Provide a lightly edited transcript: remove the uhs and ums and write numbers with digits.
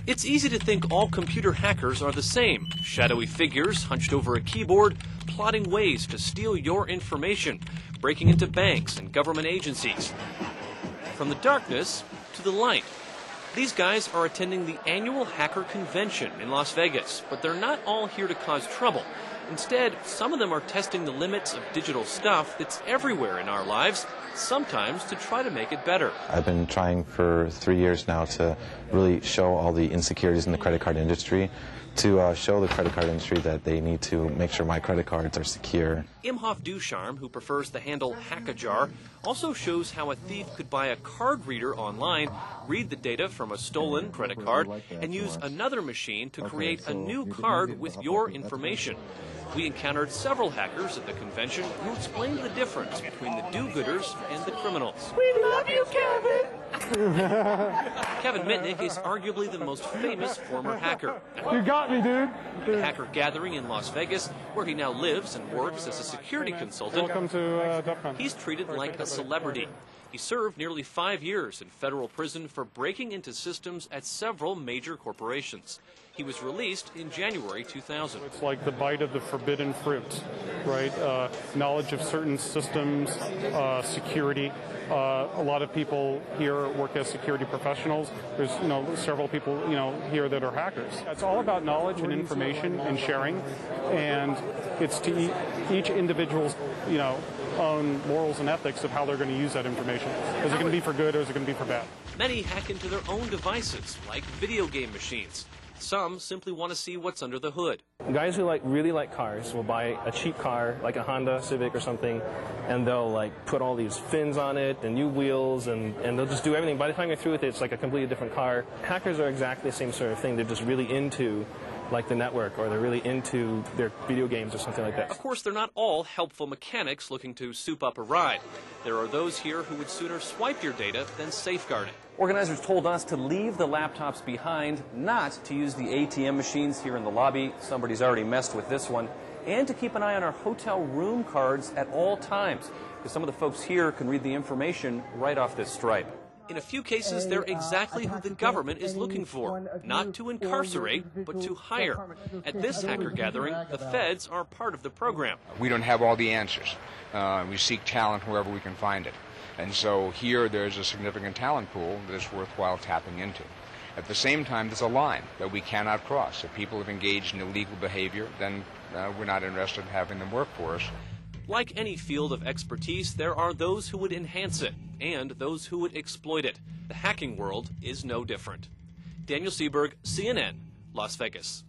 It's easy to think all computer hackers are the same, shadowy figures hunched over a keyboard, plotting ways to steal your information, breaking into banks and government agencies. From the darkness to the light. These guys are attending the annual hacker convention in Las Vegas, but they're not all here to cause trouble. Instead, some of them are testing the limits of digital stuff that's everywhere in our lives, sometimes to try to make it better. I've been trying for 3 years now to really show all the insecurities in the credit card industry, to show the credit card industry that they need to make sure my credit cards are secure. Imhoff Ducharme, who prefers the handle Hackajar, also shows how a thief could buy a card reader online, read the data from a stolen credit card, and use another machine to create a new card with your information. We encountered several hackers at the convention who explained the difference between the do-gooders and the criminals. We love you, Kevin! Kevin Mitnick is arguably the most famous former hacker. You got me, dude. At a hacker gathering in Las Vegas, where he now lives and works as a security consultant, Welcome to Defcon. he's treated like a celebrity. He served nearly 5 years in federal prison for breaking into systems at several major corporations. He was released in January 2000. It's like the bite of the forbidden fruit, right? Knowledge of certain systems, security. A lot of people here work as security professionals. There's, several people, here that are hackers. It's all about knowledge and information and sharing, and it's to each individual's, own morals and ethics of how they're going to use that information. Is it going to be for good or is it going to be for bad? Many hack into their own devices, like video game machines. Some simply want to see what's under the hood. Guys who really like cars will buy a cheap car, like a Honda Civic or something, and they'll put all these fins on it and new wheels, and they'll just do everything. By the time you're through with it, it's like a completely different car. Hackers are exactly the same sort of thing. They're just really into the network, or they're really into their video games or something like that. Of course, they're not all helpful mechanics looking to soup up a ride. There are those here who would sooner swipe your data than safeguard it. Organizers told us to leave the laptops behind, not to use the ATM machines here in the lobby. Somebody's already messed with this one. And to keep an eye on our hotel room cards at all times, because some of the folks here can read the information right off this stripe. In a few cases, they're exactly who the government is looking for, not to incarcerate, but to hire. At this hacker gathering, the feds are part of the program. We don't have all the answers. We seek talent wherever we can find it. And so here there's a significant talent pool that is worthwhile tapping into. At the same time, there's a line that we cannot cross. If people have engaged in illegal behavior, then we're not interested in having them work for us. Like any field of expertise, there are those who would enhance it and those who would exploit it. The hacking world is no different. Daniel Seberg, CNN, Las Vegas.